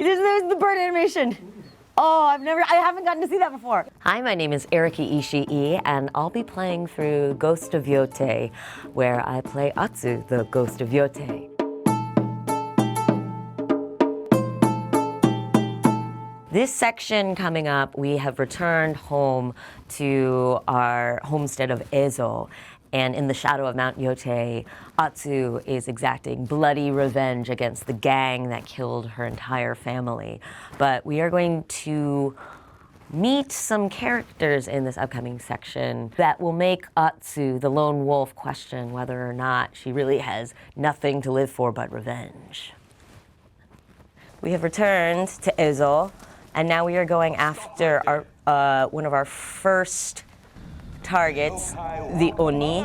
There's the bird animation. Oh, I haven't gotten to see that before. Hi, my name is Erika Ishii, and I'll be playing through Ghost of Yotei, where I play Atsu, the Ghost of Yotei. This section coming up, we have returned home to our homestead of Ezo, and in the shadow of Mount Yotei, Atsu is exacting bloody revenge against the gang that killed her entire family. But we are going to meet some characters in this upcoming section that will make Atsu, the lone wolf, question whether or not she really has nothing to live for but revenge. We have returned to Ezo, and now we are going after our one of our first targets, the Oni.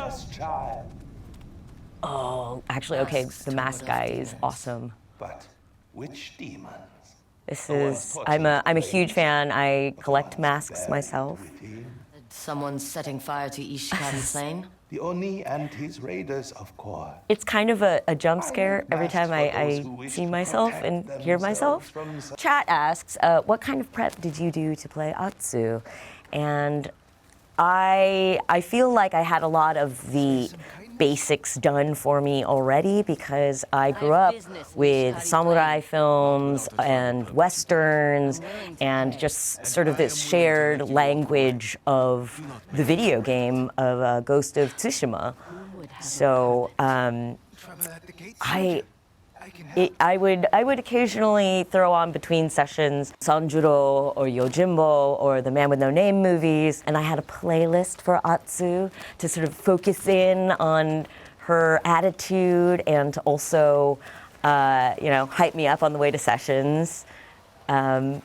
Oh, actually, okay, the mask guy is awesome. But which demons? This is, I'm a huge fan. I collect masks myself. Someone's setting fire to Ishikari Plain? The Oni and his raiders, of course. It's kind of a jump scare every time I see myself and hear myself. Chat asks, what kind of prep did you do to play Atsu? And I feel like I had a lot of the basics done for me already because I grew up with samurai films and westerns and just sort of this shared language of the video game of Ghost of Tsushima. So I would occasionally throw on between sessions Sanjuro or Yojimbo or the Man with No Name movies, and I had a playlist for Atsu to sort of focus in on her attitude and to also, hype me up on the way to sessions. The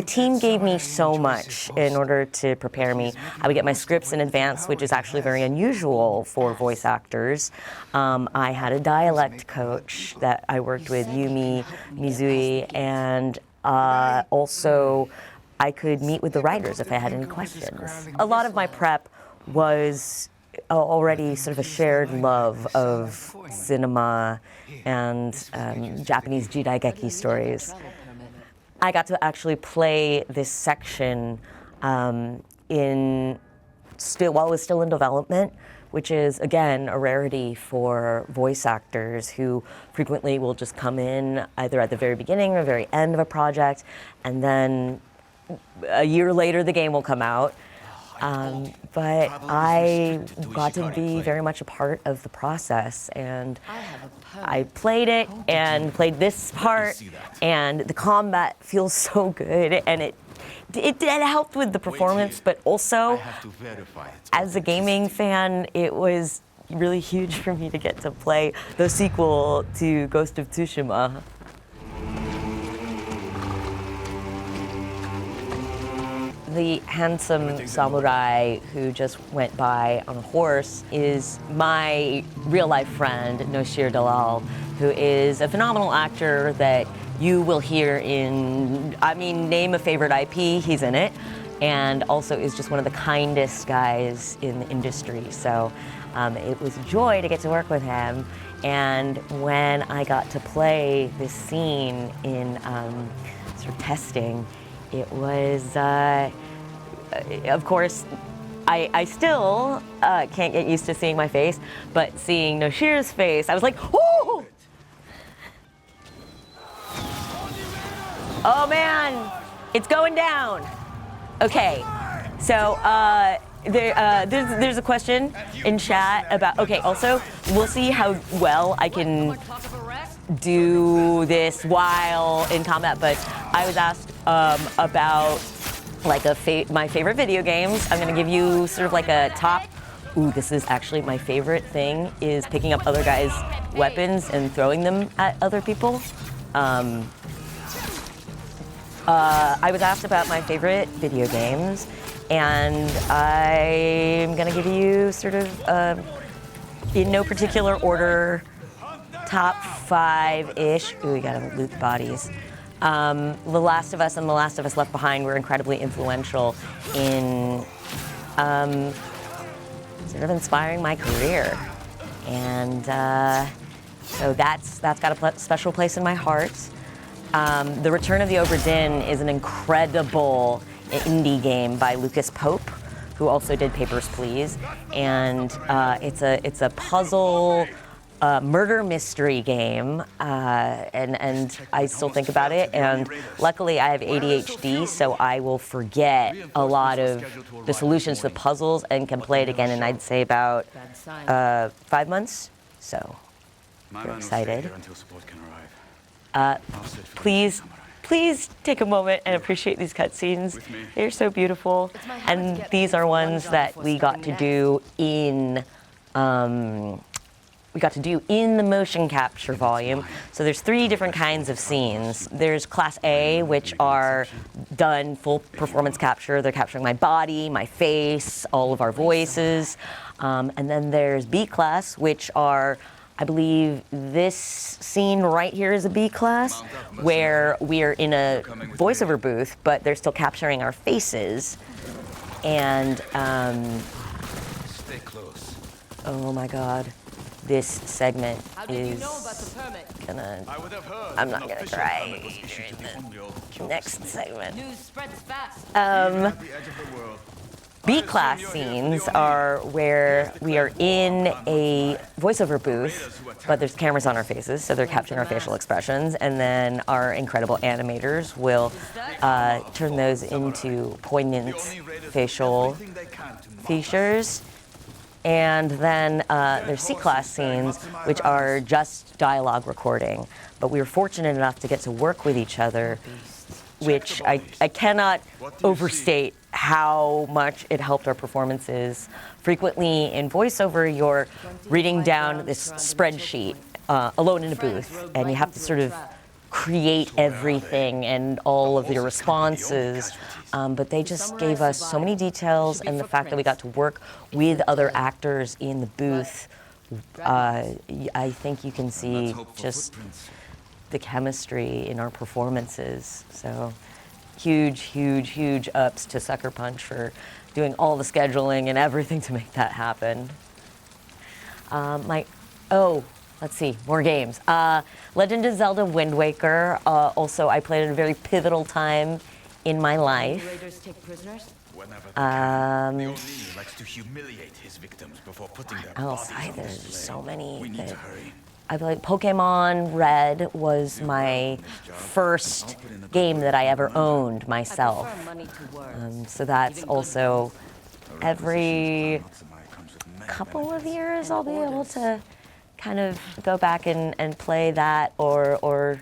team gave me so much in order to prepare me. I would get my scripts in advance, which is actually very unusual for voice actors. I had a dialect coach that I worked with, Yumi Mizui, and also I could meet with the writers if I had any questions. A lot of my prep was already sort of a shared love of cinema and Japanese jidaigeki stories. I got to actually play this section while it was still in development, which is, again, a rarity for voice actors who frequently will just come in either at the very beginning or very end of a project, and then a year later the game will come out. But I got to be very much a part of the process, and I played it and played this part, and the combat feels so good, and it helped with the performance, but also, as a gaming fan, it was really huge for me to get to play the sequel to Ghost of Tsushima. The handsome samurai who just went by on a horse is my real-life friend, Noshir Dalal, who is a phenomenal actor that you will hear in, name a favorite IP, he's in it, and also is just one of the kindest guys in the industry. So it was a joy to get to work with him. And when I got to play this scene in sort of testing, it was, of course, I still can't get used to seeing my face, but seeing Noshir's face, I was like, oh! Oh man, it's going down. Okay, so there's a question in chat about, okay, also, we'll see how well I can do this while in combat, but I was asked about my favorite video games. I'm gonna give you sort of like a top, this is actually my favorite thing, is picking up other guys' weapons and throwing them at other people. I was asked about my favorite video games, and I'm gonna give you sort of, in no particular order, top 5-ish. Ooh, we gotta loot the bodies. The Last of Us and The Last of Us Left Behind were incredibly influential in sort of inspiring my career. And So that's got a special place in my heart. The Return of the Obra Dinn is an incredible indie game by Lucas Pope, who also did Papers, Please, and it's a puzzle murder mystery game, and I still think about it. And luckily, I have ADHD, so I will forget a lot of the solutions to the puzzles and can play it again in I'd say about 5 months. So we're excited. Please take a moment and appreciate these cutscenes. They're so beautiful. And these are ones that we got to do in the motion capture volume. So there's 3 different kinds of scenes. There's Class A, which are done full performance capture. They're capturing my body, my face, all of our voices. And then there's B Class, which are, I believe this scene right here is a B Class, where we are in a voiceover booth, but they're still capturing our faces. And, Stay close. oh my God, this segment is gonna, I'm not gonna cry during the next segment. News spreads fast. B-class scenes are where we are in a voiceover booth, but there's cameras on our faces, so they're capturing our facial expressions, and then our incredible animators will turn those into poignant facial features. And then there's C-class scenes, which are just dialogue recording. But we were fortunate enough to get to work with each other, which I cannot overstate how much it helped our performances. Frequently in voiceover, you're reading down this spreadsheet alone in a booth, and you have to sort of create everything and all of your responses. But they just gave us so many details, and the fact that we got to work with other actors in the booth, I think you can see just the chemistry in our performances. So huge ups to Sucker Punch for doing all the scheduling and everything to make that happen. Let's see, more games. Legend of Zelda Wind Waker. Also, I played at a very pivotal time in my life. Raiders take prisoners? The Oni likes to humiliate his victims before putting their bodies on There's display. so many. We need to hurry. I feel like Pokemon Red was my first game that I ever owned myself. Prefer money to words. So that's also every couple of years I'll be able to kind of go back and play that or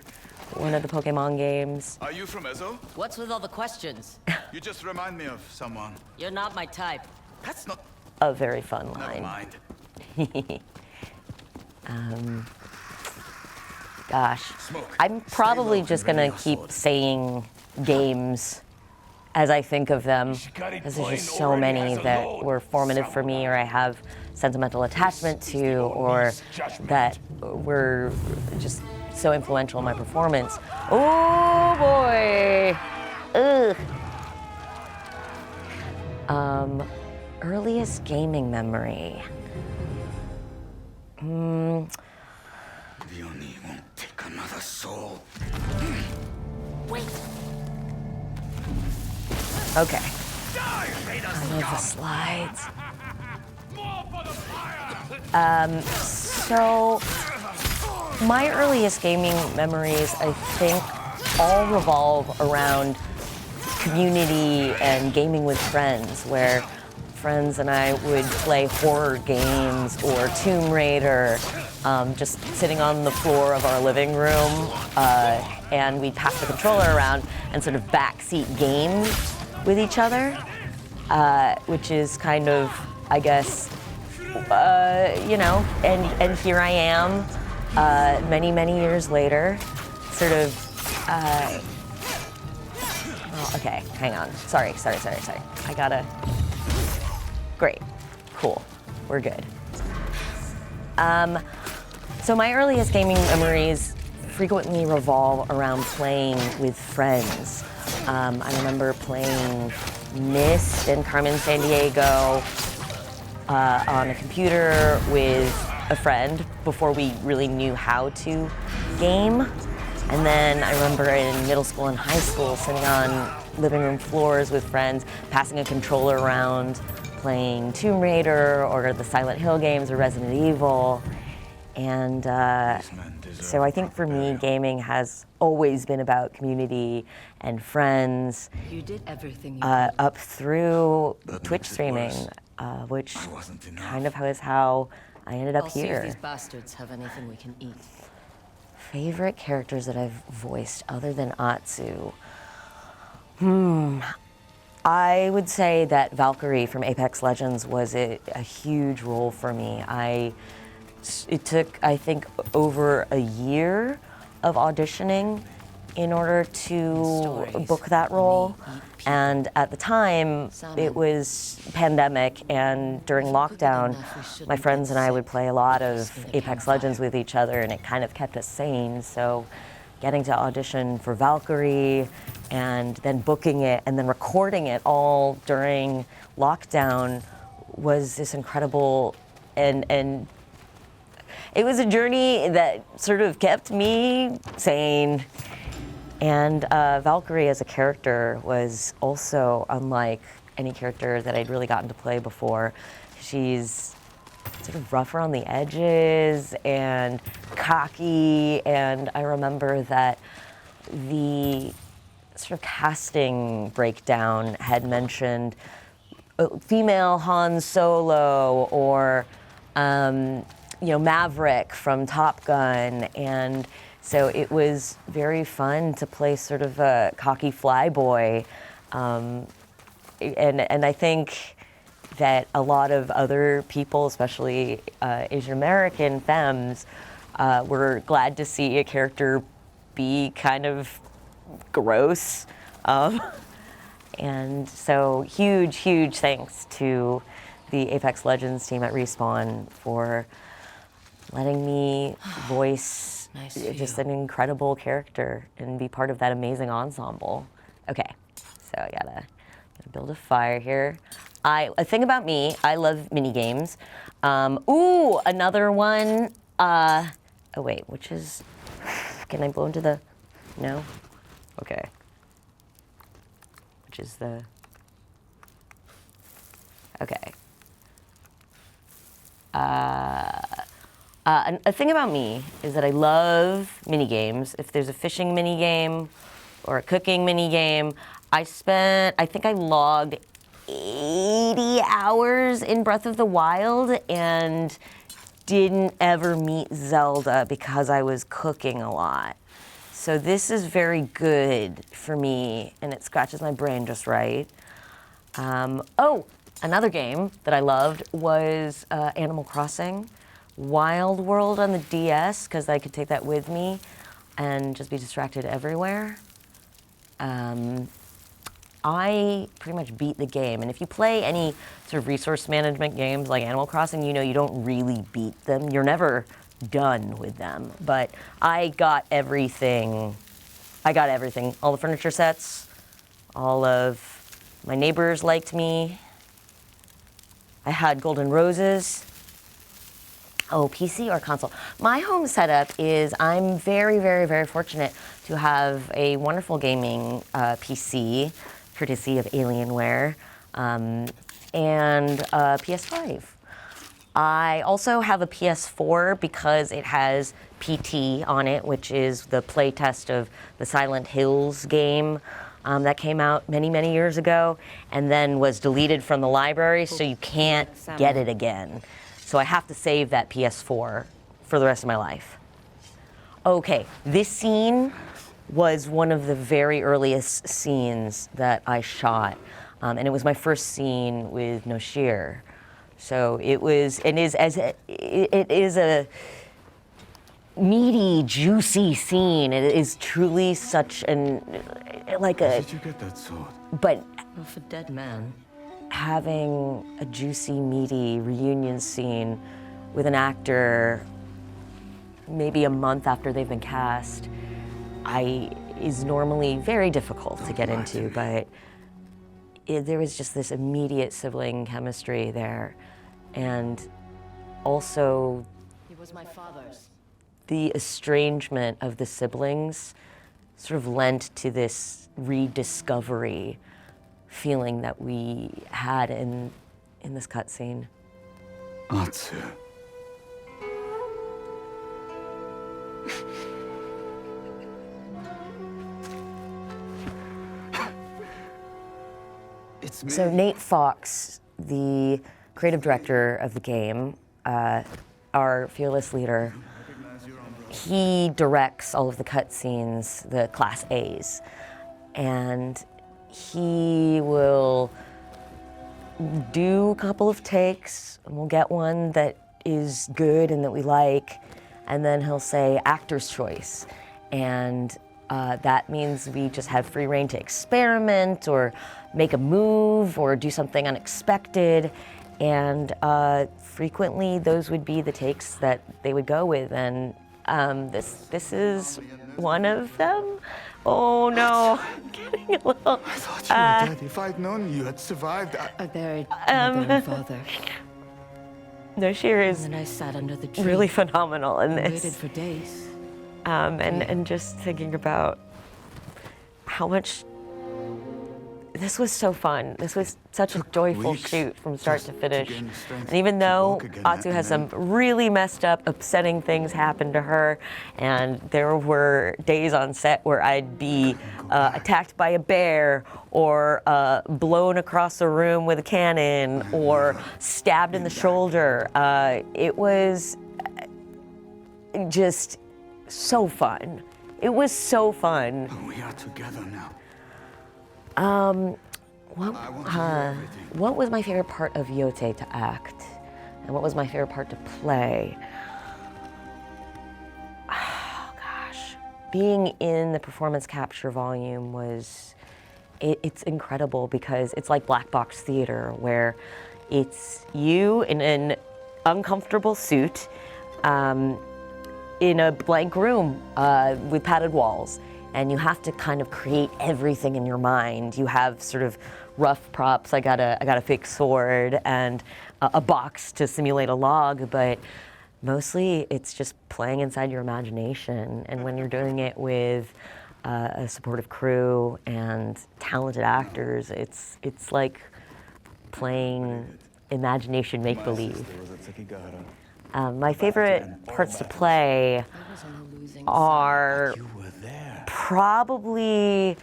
one of the Pokemon games. Are you from Ezo? What's with all the questions? You just remind me of someone. You're not my type. That's not. A very fun Never line. mind. Gosh, I'm probably just gonna keep saying games as I think of them, because there's just so many that were formative for me, or I have sentimental attachment to, or that were just so influential in my performance. Oh boy! Ugh. Earliest gaming memory. The Oni won't take another soul. Wait. Okay. I love the slides. So my earliest gaming memories, I think, all revolve around community and gaming with friends, where friends and I would play horror games or Tomb Raider, just sitting on the floor of our living room, and we'd pass the controller around and sort of backseat game with each other, which is kind of, I guess, and here I am, many years later, sort of, okay, hang on, sorry, I gotta, great, cool, we're good. So my earliest gaming memories frequently revolve around playing with friends. I remember playing Myst and Carmen Sandiego on a computer with a friend before we really knew how to game. And then I remember in middle school and high school sitting on living room floors with friends, passing a controller around, playing Tomb Raider or the Silent Hill games or Resident Evil. And so I think for me, gaming has always been about community and friends. You did everything you Up through That Twitch makes it streaming, worse. which I wasn't enough. kind of is how I ended up I'll see if these here. bastards have anything we can eat. Favorite characters that I've voiced other than Atsu? I would say that Valkyrie from Apex Legends was a huge role for me. It took, I think, over a year of auditioning in order to Stories book that role. only eat people. And at the time, it was pandemic, and during lockdown, my friends and I would play a lot of Apex Legends with each other, and it kind of kept us sane. So getting to audition for Valkyrie and then booking it and then recording it all during lockdown was this incredible, and it was a journey that sort of kept me sane. And Valkyrie as a character was also unlike any character that I'd really gotten to play before. She's sort of rough around the edges and cocky, and I remember that the sort of casting breakdown had mentioned female Han Solo or Maverick from Top Gun, and so it was very fun to play sort of a cocky flyboy, and I think that a lot of other people, especially Asian American femmes, were glad to see a character be kind of gross, and so huge thanks to the Apex Legends team at Respawn for letting me voice Nice just view. an incredible character and be part of that amazing ensemble. Okay, so I gotta build a fire here. A thing about me, I love mini games. Ooh, another one. Oh wait, which is? Can I blow into the? No. Okay. Which is the? Okay. A thing about me is that I love mini games. If there's a fishing mini game or a cooking mini game, I think I logged 80 hours in Breath of the Wild and didn't ever meet Zelda because I was cooking a lot. So this is very good for me, and it scratches my brain just right. Another game that I loved was Animal Crossing Wild World on the DS, because I could take that with me and just be distracted everywhere. I pretty much beat the game, and if you play any sort of resource management games like Animal Crossing, you don't really beat them. You're never done with them, but I got everything. All the furniture sets, all of my neighbors liked me. I had golden roses. Oh, PC or console? My home setup is I'm very fortunate to have a wonderful gaming PC, courtesy of Alienware, and a PS5. I also have a PS4 because it has PT on it, which is the playtest of the Silent Hills game that came out many years ago and then was deleted from the library, so you can't get it again. So I have to save that PS4 for the rest of my life. Okay, this scene was one of the very earliest scenes that I shot, and it was my first scene with Noshir. So it is a meaty, juicy scene. It is truly such Where did you get that sword? but Off a dead man. having a juicy, meaty reunion scene with an actor maybe a month after they've been cast is normally very difficult to get into, but there was just this immediate sibling chemistry there. and also He was my father's. the estrangement of the siblings sort of lent to this rediscovery feeling that we had in this cutscene. Atsu. It's me. So Nate Fox, the creative director of the game, our fearless leader, he directs all of the cutscenes, the Class A's, and he will do a couple of takes, and we'll get one that is good and that we like, and then he'll say actor's choice, and that means we just have free reign to experiment or make a move or do something unexpected, and frequently those would be the takes that they would go with, and this is one of them. Oh no, I'm getting a little. I thought you were dead. If I'd known you had survived, I buried mother and father. No, Sheer And is then I sat under the tree. really phenomenal in and waited this. for days. And just thinking about how much this was so fun. This was such a joyful weeks shoot from start just to to finish. gain the strength And even to though walk again, Atsu has some and really messed up, upsetting things happen to her, and there were days on set where I'd be attacked by a bear, or blown across a room with a cannon, or stabbed in the shoulder. It was just so fun. It was so fun. we are together now. What was my favorite part of Yotei to act? And what was my favorite part to play? Oh, gosh. Being in the performance capture volume was, it's incredible because it's like black box theater where it's you in an uncomfortable suit in a blank room with padded walls. And you have to kind of create everything in your mind. You have sort of rough props. I got a fake sword and a box to simulate a log, but mostly it's just playing inside your imagination. And when you're doing it with a supportive crew and talented actors, it's like playing imagination make-believe. My favorite parts to play are probably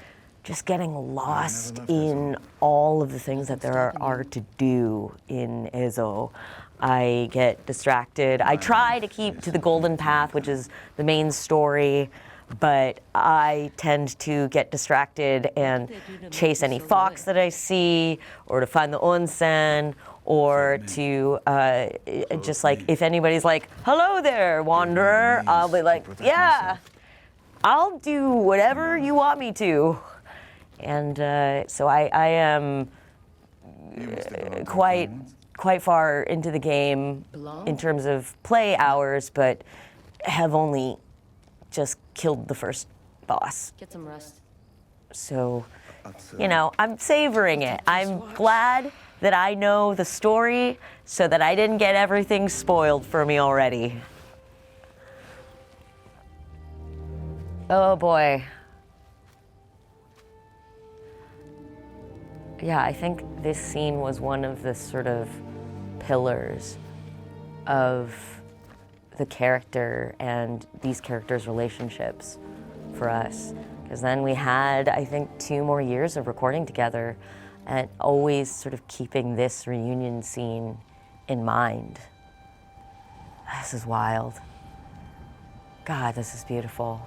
just getting lost in all of the things that there are to do in Ezo. I get distracted. I try to keep to the golden path, which is the main story, but I tend to get distracted and chase any fox that I see, or to find the onsen, or to just like, if anybody's like, hello there, wanderer, I'll be like, yeah, I'll do whatever you want me to. And so I am quite far into the game in terms of play hours, but have only just killed the first boss. Get some rest. So, you know, I'm savoring it. I'm glad that I know the story so that I didn't get everything spoiled for me already. Oh boy. Yeah, I think this scene was one of the sort of pillars of the character and these characters' relationships for us. Because then we had, I think, 2 more years of recording together and always sort of keeping this reunion scene in mind. This is wild. God, this is beautiful.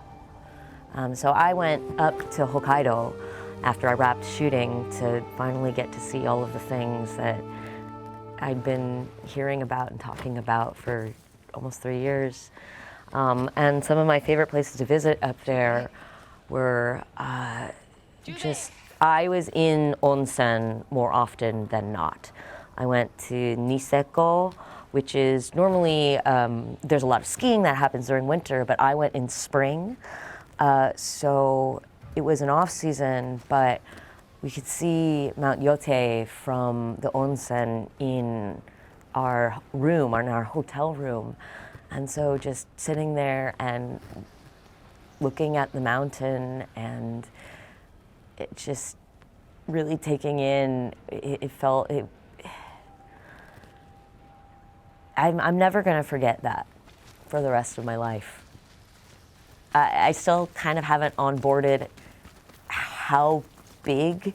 So I went up to Hokkaido after I wrapped shooting to finally get to see all of the things that I'd been hearing about and talking about for almost 3 years. And some of my favorite places to visit up there were just, I was in onsen more often than not. I went to Niseko, which is normally, there's a lot of skiing that happens during winter, but I went in spring. So it was an off season, but we could see Mount Yotei from the onsen in our room, in our hotel room. And so just sitting there and looking at the mountain and it just really taking in, I'm never gonna forget that for the rest of my life. I still kind of haven't onboarded how big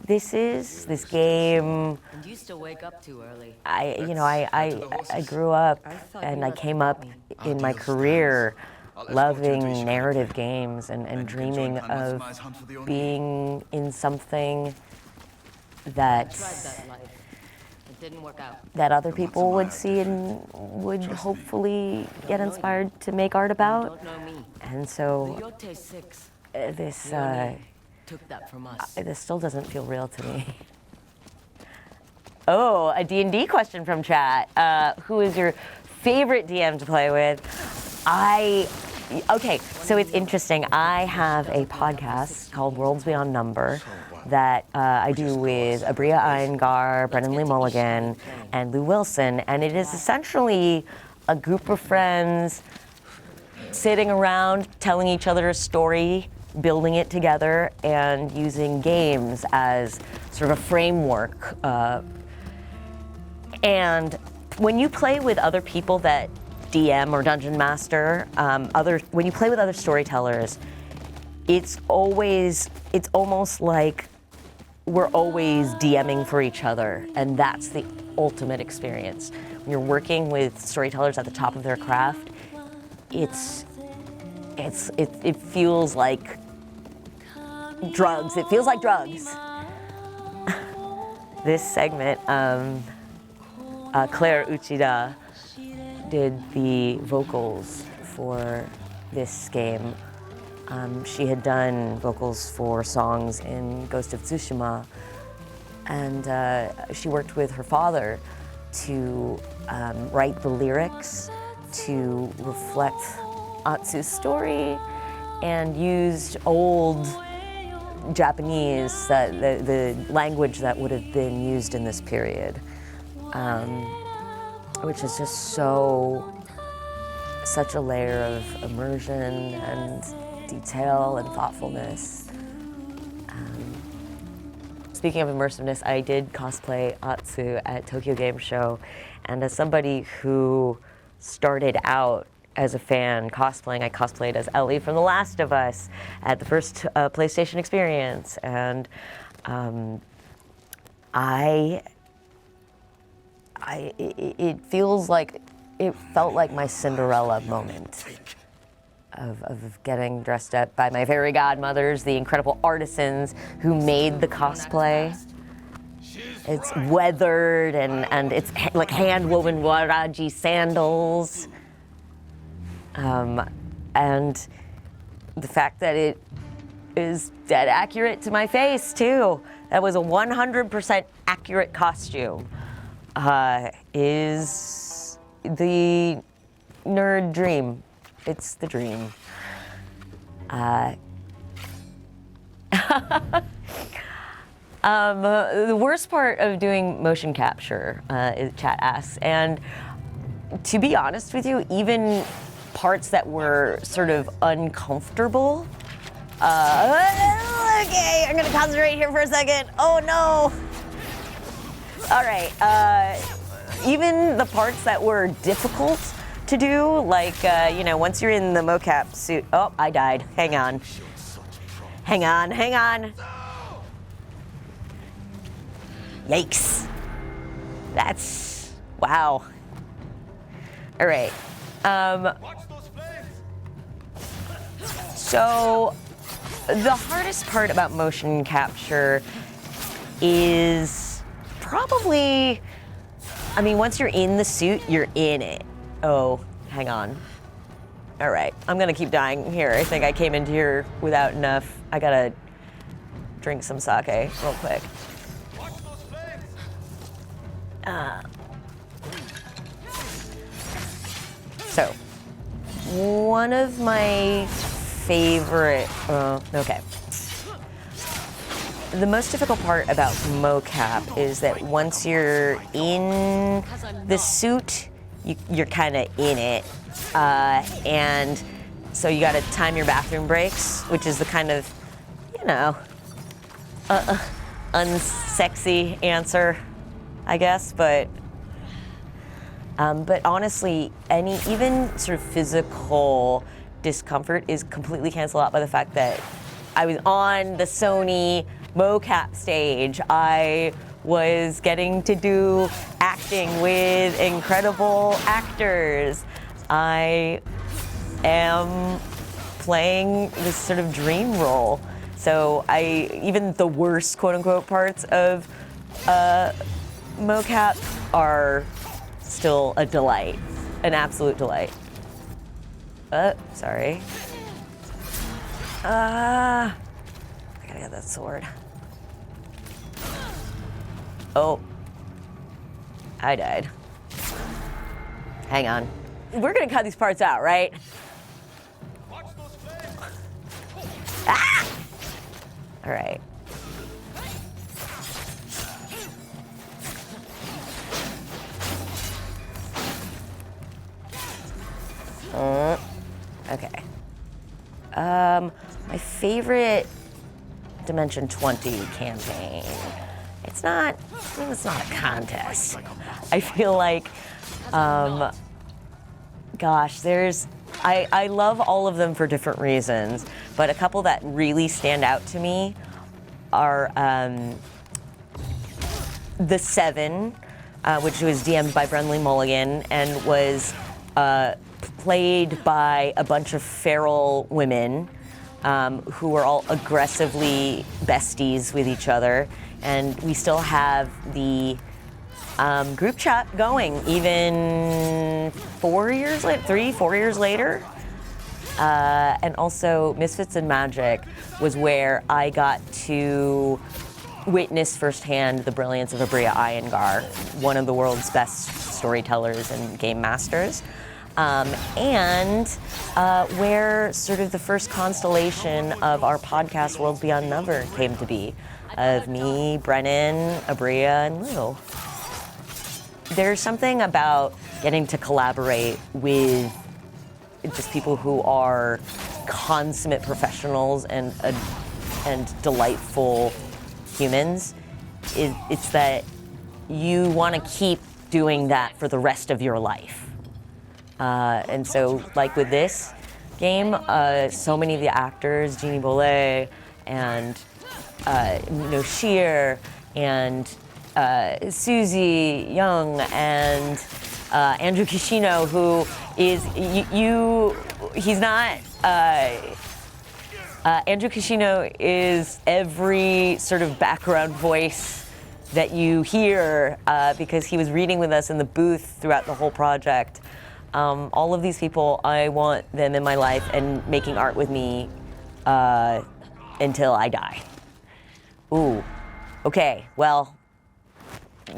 this is, this game. And you still wake up too early. I grew up and I came up in my career loving narrative games and dreaming of being in something that Tried that life. It didn't work out. that other people would see and would hopefully get inspired to make art You about. don't know me. And The so Yotei 6 this took that from us. this still doesn't feel real to me. Oh, a D&D question from chat. Who is your favorite DM to play with? Okay, so it's interesting. I have a podcast called Worlds Beyond Number that I do with Abria Iyengar, Brennan Lee Mulligan, and Lou Wilson, and it is essentially a group of friends sitting around telling each other a story, building it together, and using games as sort of a framework. And when you play with other people that DM or Dungeon Master, when you play with other storytellers, it's almost like we're always DMing for each other, and that's the ultimate experience. When you're working with storytellers at the top of their craft, it feels like drugs. It feels like drugs. This segment, Claire Uchida did the vocals for this game. She had done vocals for songs in Ghost of Tsushima, and she worked with her father to write the lyrics to reflect Atsu's story, and used old Japanese, the language that would have been used in this period, which is just such a layer of immersion and detail and thoughtfulness. Speaking of immersiveness, I did cosplay Atsu at Tokyo Game Show, and as somebody who started out as a fan cosplaying, I cosplayed as Ellie from The Last of Us at the first PlayStation experience, and it felt like my Cinderella moment of getting dressed up by my fairy godmothers, the incredible artisans who made the cosplay. It's weathered and it's like hand-woven waraji sandals. And the fact that it is dead accurate to my face too. That was a 100% accurate costume. Is the nerd dream. It's the dream. The worst part of doing motion capture, chat asks, and to be honest with you, even parts that were sort of uncomfortable. Okay, I'm gonna concentrate here for a second. Oh no. All right, even the parts that were difficult to do, like, once you're in the mocap suit. Oh, I died. Hang on. Hang on, hang on. Yikes. That's, wow. All right. So the hardest part about motion capture is probably, once you're in the suit, you're in it. Oh, hang on. All right, I'm gonna keep dying here. I think I came into here without enough. I gotta drink some sake real quick. So, one of my favorite, okay. The most difficult part about mocap is that once you're in the suit, you're kind of in it. And so you got to time your bathroom breaks, which is the kind of, you know, unsexy answer, I guess. But honestly, even sort of physical discomfort is completely canceled out by the fact that I was on the Sony mocap stage. I was getting to do acting with incredible actors. I am playing this sort of dream role. So even the worst quote unquote parts of mocap are still a delight, an absolute delight. Sorry. I gotta get that sword. Oh, I died. Hang on. We're gonna cut these parts out, right? Ah! All right. Okay. My favorite Dimension 20 campaign. It's not a contest. I feel like, gosh, I love all of them for different reasons, but a couple that really stand out to me are The Seven, which was DM'd by Brenly Mulligan and was played by a bunch of feral women who were all aggressively besties with each other. And we still have the group chat going even 4 years later, 3-4 years later. And also Misfits and Magic was where I got to witness firsthand the brilliance of Abria Iyengar, one of the world's best storytellers and game masters. And where sort of the first constellation of our podcast, Worlds Beyond Number, came to be, of me, Brennan, Abria, and Lou. There's something about getting to collaborate with just people who are consummate professionals and delightful humans. It's that you want to keep doing that for the rest of your life. And so, like with this game, so many of the actors, Jeannie Bollet and Sheer and Susie Young and Andrew Kishino, who is he's not. Andrew Kishino is every sort of background voice that you hear because he was reading with us in the booth throughout the whole project. All of these people, I want them in my life and making art with me until I die. Ooh, okay, well,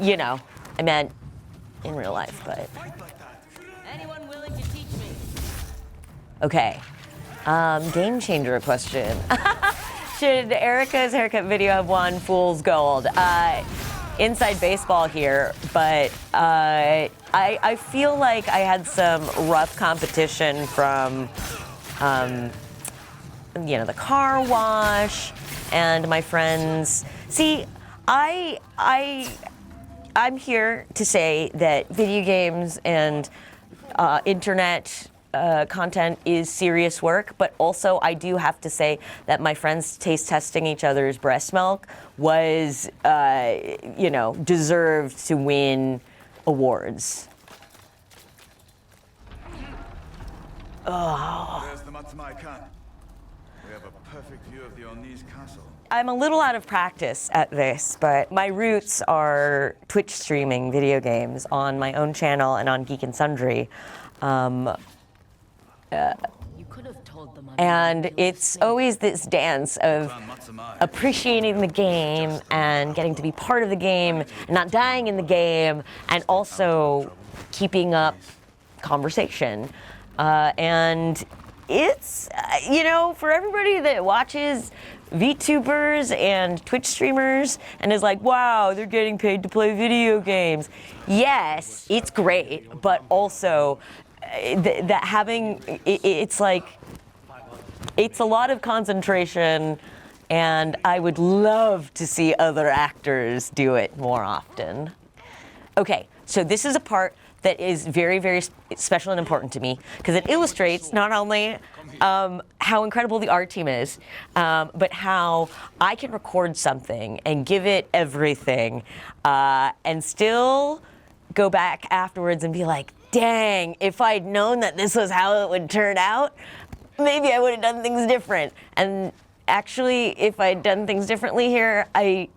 you know, I meant in real life, but. Anyone willing to teach me? Okay, game changer question. Should Erika's haircut video have won Fool's Gold? Inside baseball here, but I feel like I had some rough competition from, the car wash and my friends. See, I'm here to say that video games and internet content is serious work, but also I do have to say that my friends taste testing each other's breast milk was, deserved to win awards. Oh. There's the Matsumai Khan. We have a perfect view of the Oni's castle. I'm a little out of practice at this, but my roots are Twitch streaming video games on my own channel and on Geek and Sundry. You could have told them. And it's always this dance of appreciating the game and getting to be part of the game and not dying in the game and also keeping up conversation. And it's you know, for everybody that watches VTubers and Twitch streamers and is like, wow, they're getting paid to play video games. Yes, it's great, but also that having, it's like, it's a lot of concentration, and I would love to see other actors do it more often. Okay, so this is a part that is very, very special and important to me because it illustrates not only how incredible the art team is, but how I can record something and give it everything and still go back afterwards and be like, dang, if I'd known that this was how it would turn out, maybe I would have done things different. And actually, if I'd done things differently here, I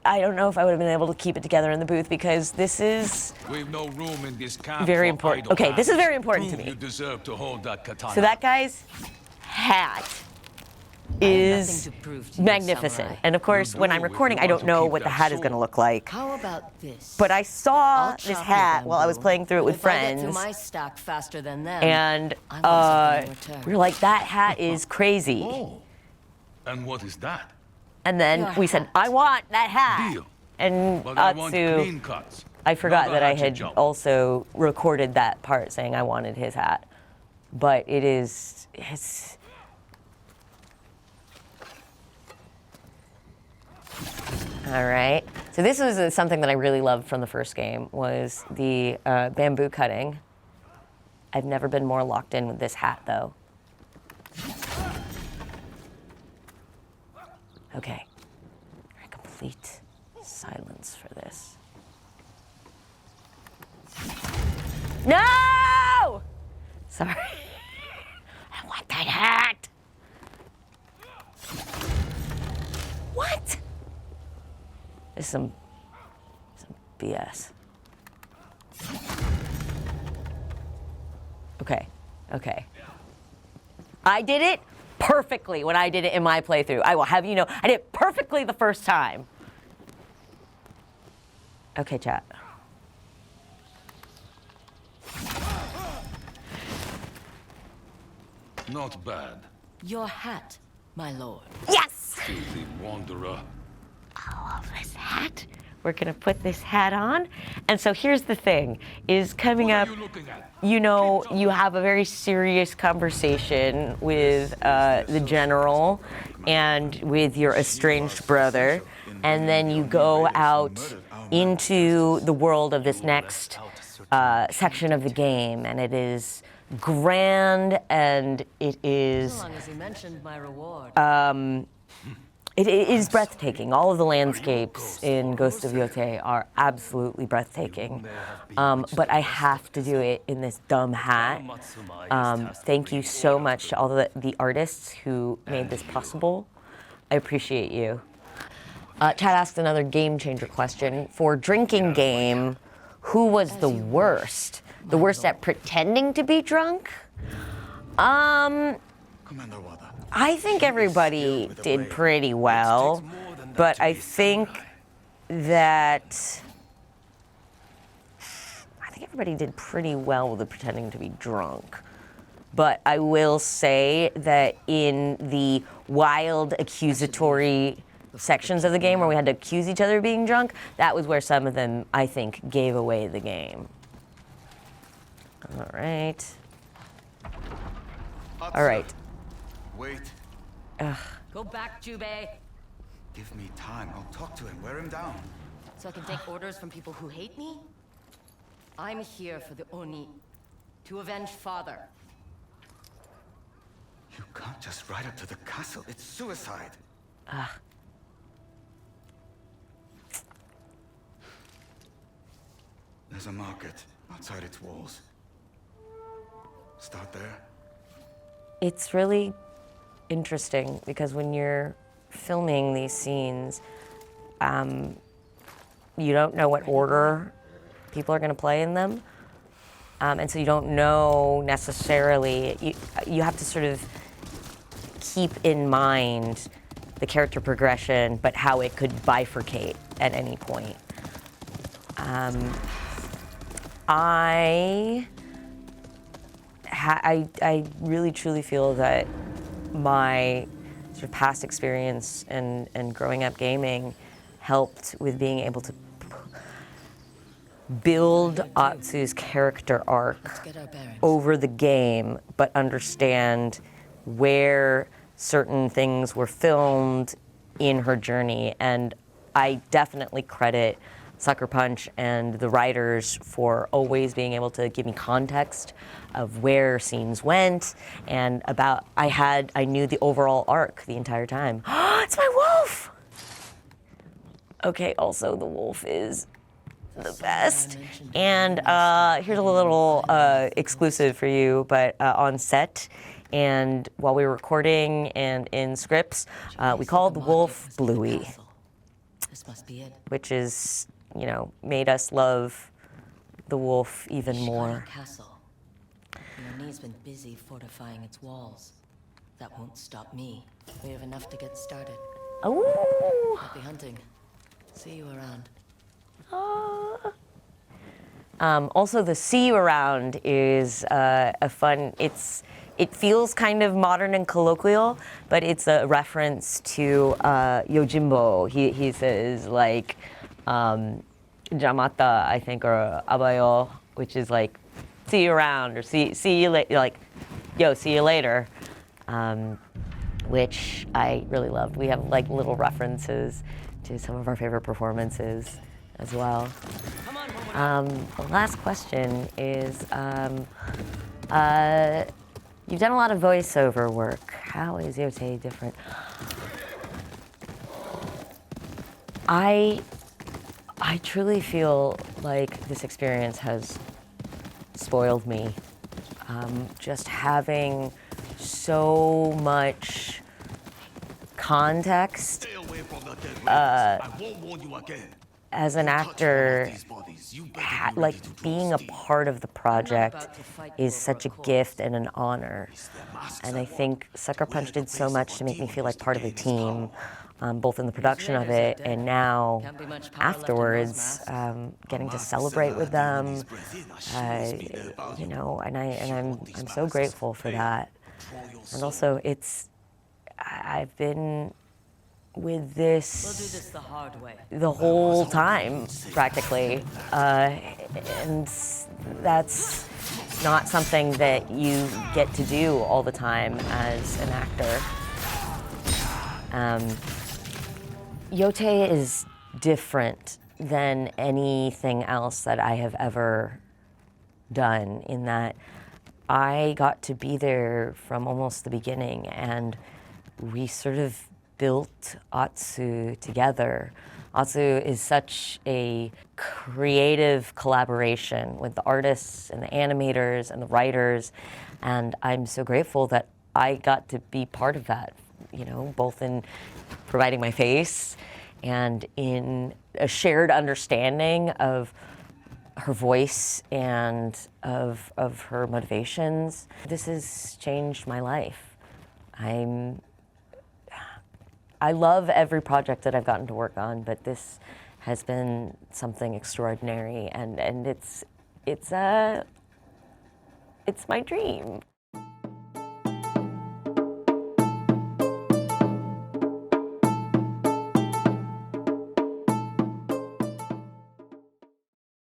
don't know if I would have been able to keep it together in the booth because this is We've no room in this camp very for important. idle Okay, this is hands. very important to Prove me. You deserve to hold that katana. So that guy's hat is nothing to prove to you, magnificent. samurai. And of course, You when do I'm if recording, you I want don't to know keep what the that hat is going to sword. look like. How about this? But I saw I'll this chop your hat while I was bamboo, playing through it but with if I get to friends. my stack faster than them, And I want something in return. we were like, that hat is crazy. Oh, and what is that? And then Your we said, hat. I want that hat. Deal. And But I want Atsu, clean cuts. I forgot Not a that I hatchet had job. also recorded that part saying I wanted his hat. But it's all right. So this was something that I really loved from the first game was the bamboo cutting. I've never been more locked in with this hat though. Okay. Complete silence for this. No! Sorry. I want that hat. What? This is some BS. Okay. I did it perfectly when I did it in my playthrough. I will have you know, I did it perfectly the first time. Okay, chat. Not bad. Your hat, my lord. Yes! Filthy wanderer. I love this hat. We're gonna put this hat on. And so here's the thing, is coming What up, are you looking at? you know, you have a very serious conversation with the general and with your estranged brother, and then you go out into the world of this next section of the game, and it is grand, and it is As long as you mentioned my reward. it is breathtaking. All of the landscapes in Ghost of Yotei are absolutely breathtaking. But I have to do it in this dumb hat. Thank you so much to all the artists who made this possible. I appreciate you. Chad asked another game changer question. For drinking game, who was the worst? The worst at pretending to be drunk? Commander Wada. I think everybody did pretty well, but I think that everybody did pretty well with the pretending to be drunk. But I will say that in the wild accusatory sections of the game where we had to accuse each other of being drunk, that was where some of them, I think, gave away the game. All right. All right. Wait. Go back, Jubei, Give me time. I'll talk to him. Wear him down. so I can take orders from people who hate me? I'm here for the Oni, to avenge father. You can't just ride up to the castle. It's suicide. There's a market outside its walls. Start there. It's really interesting because when you're filming these scenes, you don't know what order people are going to play in them. And so you don't know necessarily, you have to sort of keep in mind the character progression, but how it could bifurcate at any point. I I really truly feel that my sort of past experience and growing up gaming helped with being able to build Atsu's character arc Get our bearings. over the game, but understand where certain things were filmed in her journey. And I definitely credit Sucker Punch and the writers for always being able to give me context of where scenes went and about I knew the overall arc the entire time. It's my wolf! Okay, also the wolf is the best. And here's a little exclusive for you, but on set and while we were recording and in scripts, we called the wolf Bluey, This must be it. which is, made us love the wolf even Ishikara more. Castle. Yoni's been busy fortifying its walls. That won't stop me. We have enough to get started. Oh, Happy hunting. See you around. also the see you around is a fun, it feels kind of modern and colloquial, but it's a reference to Yojimbo. He says like, Jamata, I think, or Abayo, which is like, see you around, or see you later, like, yo, see you later, which I really loved. We have like little references to some of our favorite performances as well. The last question is, you've done a lot of voiceover work. How is Yotei different? I truly feel like this experience has spoiled me. Just having so much context Stay away from the dead raiders. I won't warn you again. as an Touch one of actor, these bodies, you better be ready like to draw being a steel. part of the project about to fight is over such a a corpse. gift and an honor. Their masks And I I want. think Sucker Where Punch the did so place much of to make me demon feel like used to part of the gain its team, power. both in the production of raiders are it dead. and now Can't be much power left in those afterwards, masks. getting to Mask celebrate with said when them. he's breath in, assures me their value. I'm so grateful for that. Draw your And sword. also, I've been with We'll do this this the hard way. the whole time, practically. And that's not something that you get to do all the time as an actor. Yotei is different than anything else that I have ever done in that I got to be there from almost the beginning, and we sort of built Atsu together. Atsu is such a creative collaboration with the artists and the animators and the writers, and I'm so grateful that I got to be part of that, both in providing my face and in a shared understanding of her voice and of her motivations. This has changed my life. I love every project that I've gotten to work on, but this has been something extraordinary, and it's my dream.